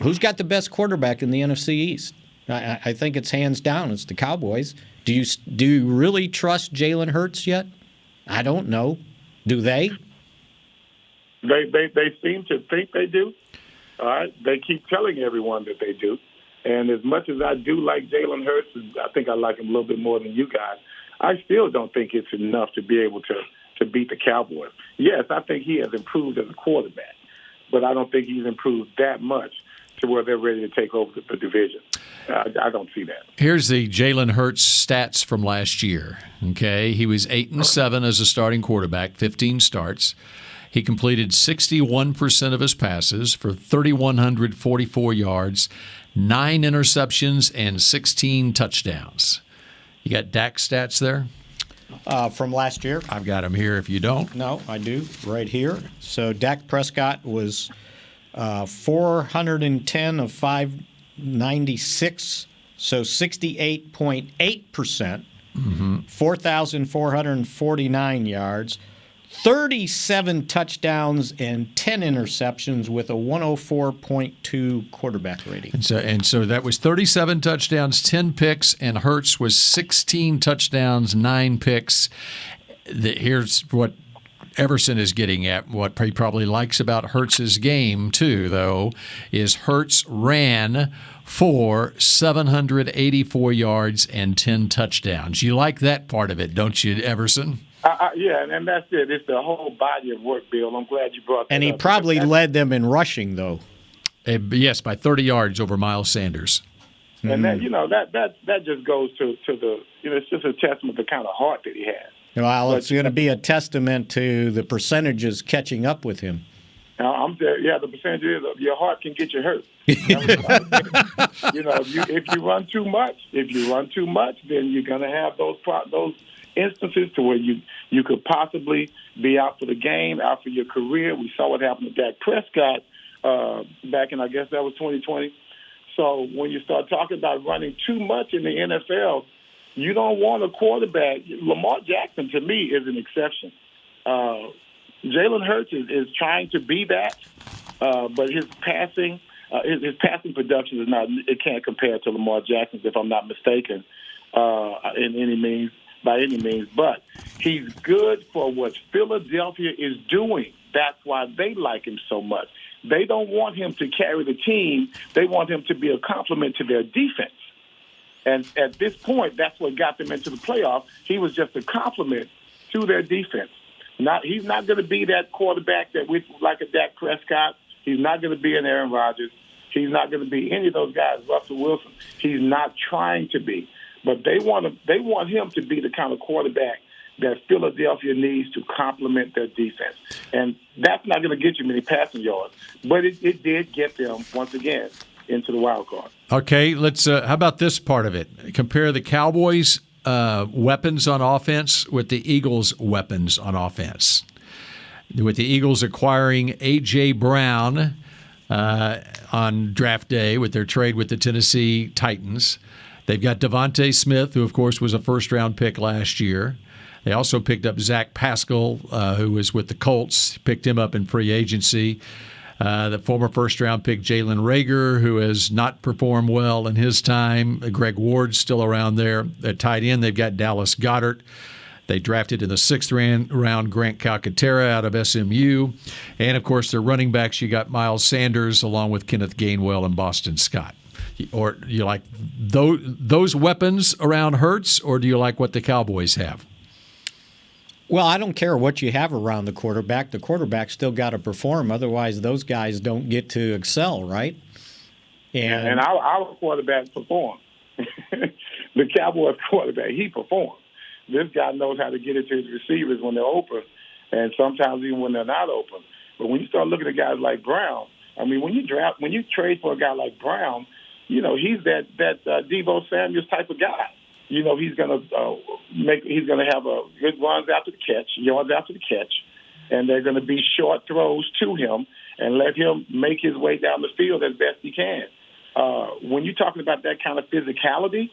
who's got the best quarterback in the NFC East? I think it's hands down. It's the Cowboys. Do you really trust Jalen Hurts yet? I don't know. Do they? They seem to think they do. All right, they keep telling everyone that they do. And as much as I do like Jalen Hurts, I think I like him a little bit more than you guys, I still don't think it's enough to be able to beat the Cowboys. Yes, I think he has improved as a quarterback, but I don't think he's improved that much to where they're ready to take over the division. I don't see that. Here's the Jalen Hurts stats from last year. Okay, he was 8-7 as a starting quarterback, 15 starts. He completed 61% of his passes for 3,144 yards, 9 interceptions, and 16 touchdowns. You got Dak stats there? From last year. I've got them here if you don't. No, I do, right here. So Dak Prescott was 410 of 596, so 68.8%, 4,449 yards, 37 touchdowns, and 10 interceptions with a 104.2 quarterback rating. And so that was 37 touchdowns, 10 picks, and Hurts was 16 touchdowns, 9 picks. Here's what Everson is getting at. What he probably likes about Hurts's game, too, though, is Hurts ran for 784 yards and 10 touchdowns. You like that part of it, don't you, Everson? Yeah, and that's it. It's the whole body of work, Bill. I'm glad you brought that up. And he probably led them in rushing, though. Yes, by 30 yards over Miles Sanders. And that just goes to the it's just a testament to the kind of heart that he has. Well, it's going to be a testament to the percentages catching up with him. The percentage is your heart can get you hurt. If you run too much, then you're going to have those instances to where you could possibly be out for the game, out for your career. We saw what happened to Dak Prescott back in, I guess that was 2020. So when you start talking about running too much in the NFL, you don't want a quarterback. Lamar Jackson, to me, is an exception. Jalen Hurts is trying to be that, but his passing production is not. It can't compare to Lamar Jackson's, if I'm not mistaken, by any means. But he's good for what Philadelphia is doing. That's why they like him so much. They don't want him to carry the team. They want him to be a complement to their defense. And at this point, that's what got them into the playoffs. He was just a complement to their defense. He's not going to be that quarterback that we like a Dak Prescott. He's not going to be an Aaron Rodgers. He's not going to be any of those guys, Russell Wilson. He's not trying to be. But they want him to be the kind of quarterback that Philadelphia needs to complement their defense. And that's not going to get you many passing yards. But it did get them, once again, into the wild card. Okay, let's. How about this part of it? Compare the Cowboys' weapons on offense with the Eagles' weapons on offense. With the Eagles acquiring A.J. Brown on draft day with their trade with the Tennessee Titans. They've got Devontae Smith, who, of course, was a first-round pick last year. They also picked up Zach Pascal, who was with the Colts, picked him up in free agency. The former first-round pick Jalen Reagor, who has not performed well in his time. Greg Ward's still around there. At tight end, they've got Dallas Goedert. They drafted in the 6th round Grant Calcaterra out of SMU. And, of course, their running backs, you got Miles Sanders along with Kenneth Gainwell and Boston Scott. Or do you like those weapons around Hurts, or do you like what the Cowboys have? Well, I don't care what you have around the quarterback. The quarterback's still got to perform. Otherwise, those guys don't get to excel, right? And our quarterback performed. The Cowboys quarterback, he performed. This guy knows how to get it to his receivers when they're open, and sometimes even when they're not open. But when you start looking at guys like Brown, I mean, when you trade for a guy like Brown, he's that Deebo Samuels type of guy. He's going to have a good runs after the catch, yards after the catch, and they're going to be short throws to him and let him make his way down the field as best he can. When you're talking about that kind of physicality,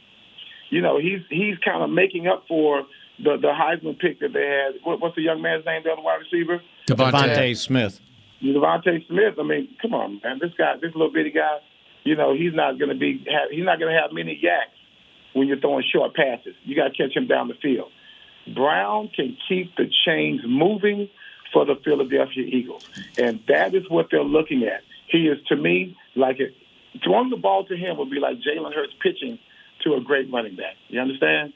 he's kind of making up for the Heisman pick that they had. What's the young man's name, the other wide receiver? Devontae Smith. Devontae Smith. I mean, come on, man. This little bitty guy, he's not going to have many yaks when you're throwing short passes. You got to catch him down the field. Brown can keep the chains moving for the Philadelphia Eagles, and that is what they're looking at. He is, to me, throwing the ball to him would be like Jalen Hurts pitching to a great running back. You understand?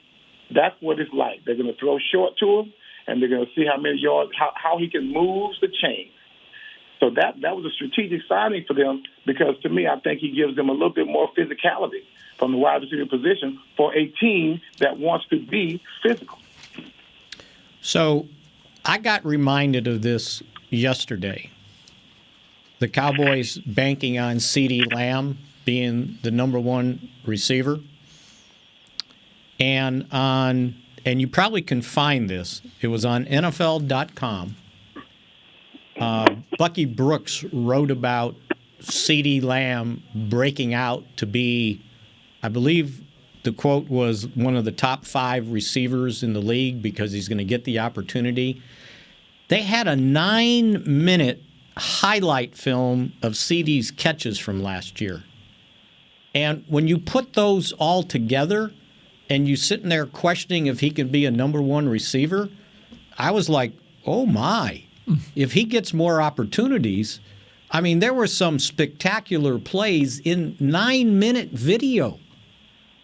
That's what it's like. They're going to throw short to him, and they're going to see how many yards, how he can move the chain. So that was a strategic signing for them because, to me, I think he gives them a little bit more physicality from the wide receiver position for a team that wants to be physical. So I got reminded of this yesterday. The Cowboys banking on CeeDee Lamb being the number one receiver. And you probably can find this. It was on NFL.com. Bucky Brooks wrote about CeeDee Lamb breaking out to be, I believe the quote was, one of the top 5 receivers in the league because he's going to get the opportunity. They had a 9-minute highlight film of CeeDee's catches from last year. And when you put those all together and you sitting there questioning if he can be a number one receiver, I was like, oh my. If he gets more opportunities, I mean, there were some spectacular plays in 9-minute video.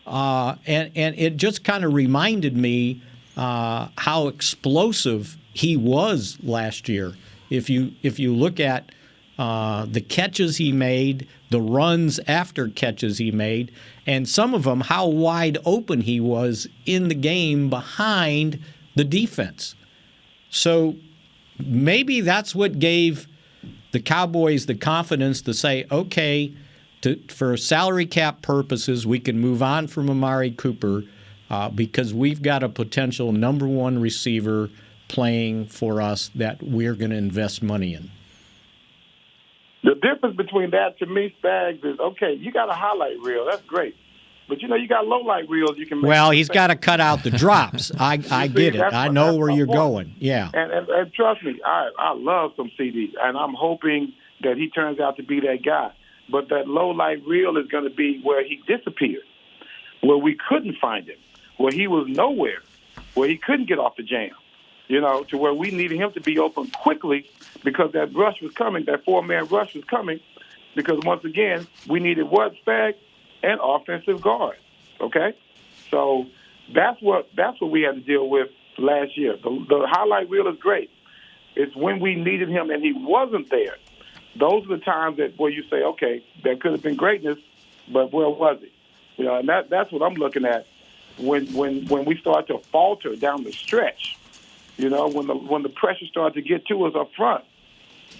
And it just kind of reminded me how explosive he was last year. If you look at the catches he made, the runs after catches he made, and some of them, how wide open he was in the game behind the defense. So maybe that's what gave the Cowboys the confidence to say, okay, for salary cap purposes, we can move on from Amari Cooper because we've got a potential number one receiver playing for us that we're going to invest money in. The difference between that, to me, Spags, is, okay, you got a highlight reel. That's great. But, you got low light reels you can make. Well, he's got to cut out the drops. I get it. I know where you're going. Yeah. And trust me, I love some CeeDee, and I'm hoping that he turns out to be that guy. But that low light reel is going to be where he disappeared, where we couldn't find him, where he was nowhere, where he couldn't get off the jam, to where we needed him to be open quickly because that rush was coming, that 4-man rush was coming, because once again, we needed what, Spag? An offensive guard, okay? So that's what we had to deal with last year. The highlight reel is great. It's when we needed him and he wasn't there. Those are the times where you say, okay, there could have been greatness, but where was he? And that's what I'm looking at when we start to falter down the stretch. When the pressure started to get to us up front.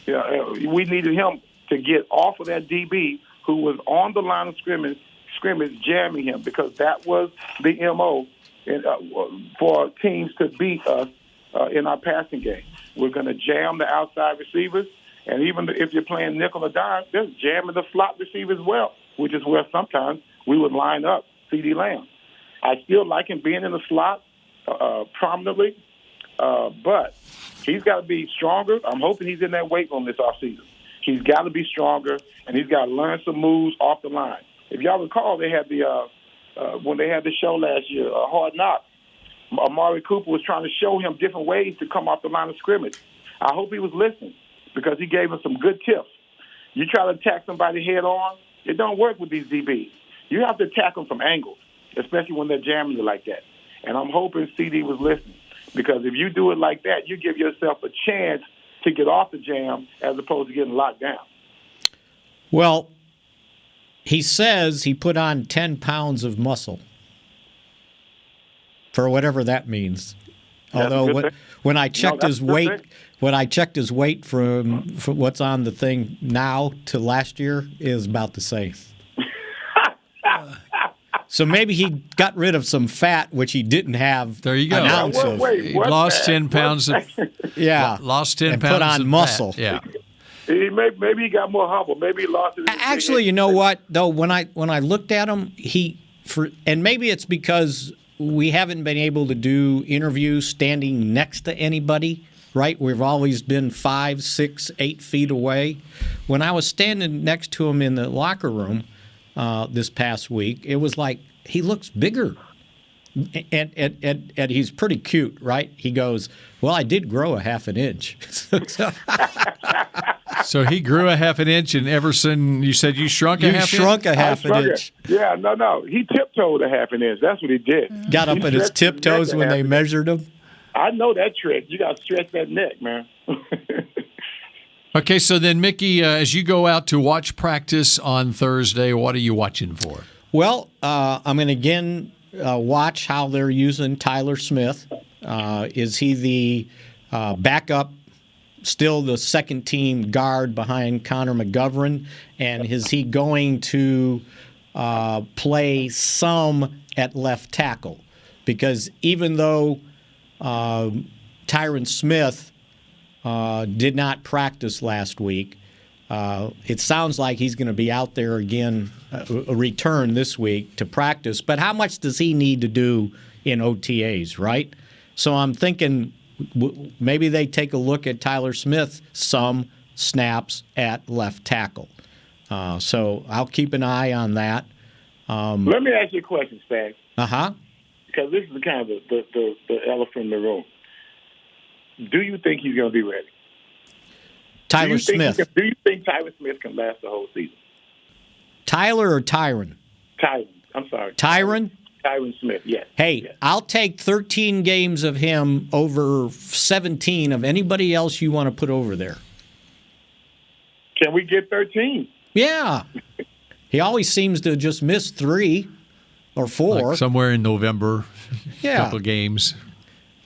We needed him to get off of that DB who was on the line of scrimmage jamming him, because that was the MO for teams to beat us in our passing game. We're going to jam the outside receivers, and even if you're playing nickel or dime, there's jamming the slot receiver as well, which is where sometimes we would line up CeeDee Lamb. I still like him being in the slot prominently, but he's got to be stronger. I'm hoping he's in that weight room this offseason. He's got to be stronger, and he's got to learn some moves off the line. If y'all recall, they had when they had the show last year, Hard Knocks, Amari Cooper was trying to show him different ways to come off the line of scrimmage. I hope he was listening, because he gave us some good tips. You try to attack somebody head on, it don't work with these DBs. You have to attack them from angles, especially when they're jamming you like that. And I'm hoping CeeDee was listening, because if you do it like that, you give yourself a chance to get off the jam as opposed to getting locked down. Well, he says he put on 10 pounds of muscle, for whatever that means. Although when I checked his weight from what's on the thing now to last year is about the same. So maybe he got rid of some fat, which he didn't have. There you go. An ounce of. He lost 10 pounds of. Lost 10 and pounds put on of muscle. Fat. Yeah. Maybe he got more humble. Maybe he lost it. Actually, you know what? Though when I looked at him, and maybe it's because we haven't been able to do interviews standing next to anybody. Right? We've always been 5, 6, 8 feet away. When I was standing next to him in the locker room this past week, it was like he looks bigger. And he's pretty cute, right? He goes, well, I did grow a half an inch. So he grew a half an inch, and Everson, you said you shrunk a half inch? You shrunk a half an inch. Yeah, no. He tiptoed a half an inch. That's what he did. Got up at his tiptoes when they measured him? I know that trick. You got to stretch that neck, man. Okay, so then, Mickey, as you go out to watch practice on Thursday, what are you watching for? Well, I'm going to again watch how they're using Tyler Smith. Is he the backup still the second-team guard behind Connor McGovern, and is he going to play some at left tackle? Because even though Tyron Smith did not practice last week, it sounds like he's going to be out there again, a return this week to practice. But how much does he need to do in OTAs, right? So I'm thinking maybe they take a look at Tyler Smith some snaps at left tackle. So I'll keep an eye on that. Let me ask you a question, Stag. Uh-huh. Because this is kind of the elephant in the room. Do you think he's going to be ready? Tyler Smith. Do you think Tyler Smith can last the whole season? Tyler or Tyron? Tyron. I'm sorry. Tyron? Tyron Smith, yes. Hey, yes. I'll take 13 games of him over 17 of anybody else you want to put over there. Can we get 13? Yeah. He always seems to just miss 3 or 4. Like somewhere in November, yeah. A couple of games.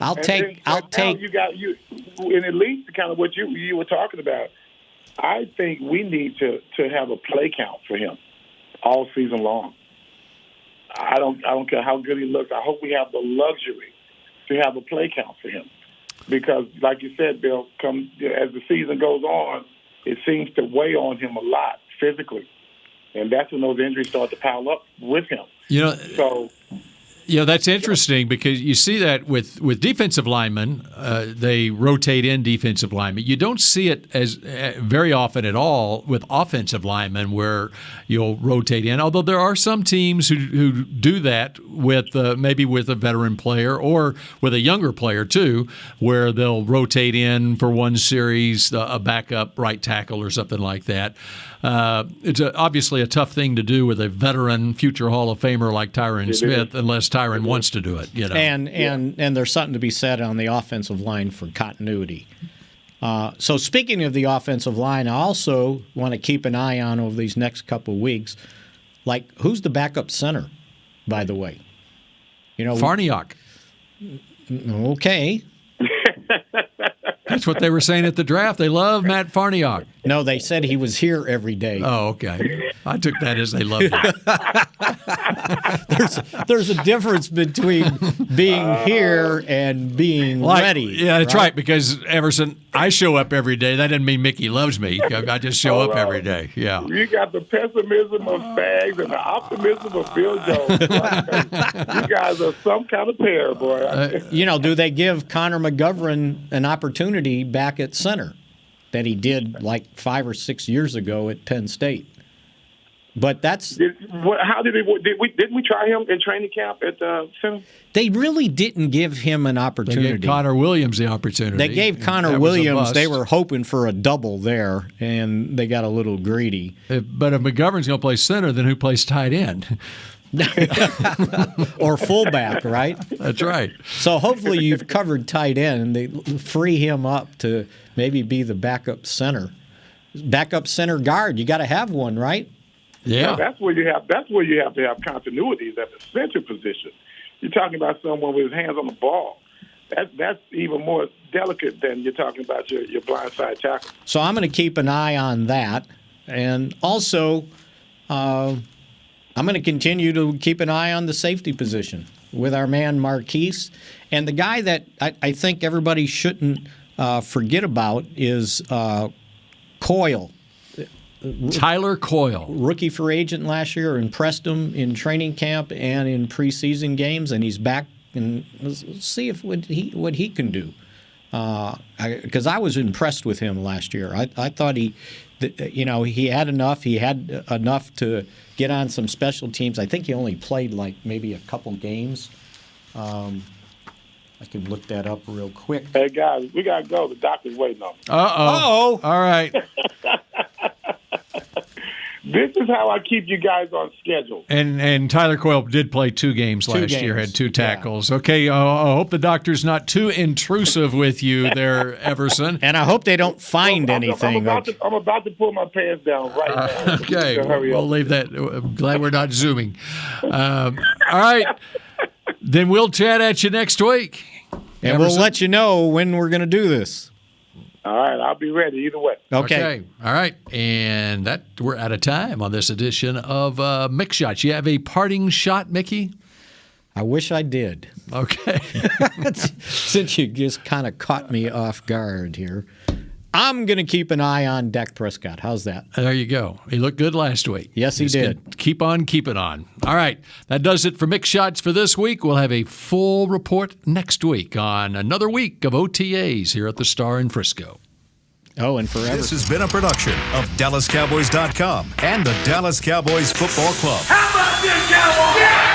I'll take. You got you, and at least kind of what you were talking about. I think we need to have a play count for him all season long. I don't care how good he looks. I hope we have the luxury to have a play count for him, because, like you said, Bill, as the season goes on, it seems to weigh on him a lot physically, and that's when those injuries start to pile up with him. That's interesting because you see that with defensive linemen, they rotate in defensive linemen. You don't see it as very often at all with offensive linemen where you'll rotate in. Although there are some teams who do that with maybe with a veteran player or with a younger player too, where they'll rotate in for one series a backup right tackle or something like that. It's obviously a tough thing to do with a veteran future Hall of Famer like Tyron Smith, unless Tyron wants to do it. And there's something to be said on the offensive line for continuity. So speaking of the offensive line, I also want to keep an eye on over these next couple of weeks. Like, who's the backup center, by the way? Farniok. Okay. That's what they were saying at the draft. They love Matt Farniok. No, they said he was here every day. Oh, okay. I took that as they loved him. There's a difference between being here and being ready. Yeah, that's right. Because, Everson, I show up every day. That doesn't mean Mickey loves me. I just show up every day. Yeah. You got the pessimism of Spags and the optimism of Bill Jones. You guys are some kind of pair, boy. Do they give Connor McGovern an opportunity back at center that he did like 5 or 6 years ago at Penn State? But that's didn't we try him in training camp at center? They really didn't give him an opportunity. They gave Connor Williams the opportunity. They gave Connor Williams. They were hoping for a double there, and they got a little greedy. But if McGovern's going to play center, then who plays tight end? Or fullback, right? That's right. So hopefully you've covered tight end, and they free him up to maybe be the backup center guard. You got to have one, right? Yeah. That's where you have to have continuities at the center position. You're talking about someone with his hands on the ball. That's even more delicate than you're talking about your blindside tackle. So I'm going to keep an eye on that, and also I'm going to continue to keep an eye on the safety position with our man Marquis. And the guy that I think everybody shouldn't forget about is Coyle. Tyler Coyle. Rookie free agent last year, impressed him in training camp and in preseason games, and he's back. And let's see what he can do. Because I was impressed with him last year. I thought he had enough. He had enough to get on some special teams. I think he only played like maybe a couple games. I can look that up real quick. Hey, guys, we got to go. The doctor's waiting on me. Uh-oh. All right. This is how I keep you guys on schedule. And Tyler Coyle did play 2 games last year, had 2 tackles. Yeah. Okay, I hope the doctor's not too intrusive with you there, Everson. And I hope they don't find anything. I'm about to pull my pants down right now. Okay, we'll leave that. I'm glad we're not Zooming. All right, then we'll chat at you next week. And Everson, we'll let you know when we're going to do this. All right, I'll be ready either way. Okay. All right. And we're out of time on this edition of Mick Shots. You have a parting shot, Mickey? I wish I did. Okay. Since you just kind of caught me off guard here. I'm going to keep an eye on Dak Prescott. How's that? There you go. He looked good last week. Yes, he did. Keep on keeping on. All right. That does it for Mick Shots for this week. We'll have a full report next week on another week of OTAs here at the Star in Frisco. Oh, and forever. This has been a production of DallasCowboys.com and the Dallas Cowboys Football Club. How about this, Cowboys? Yeah!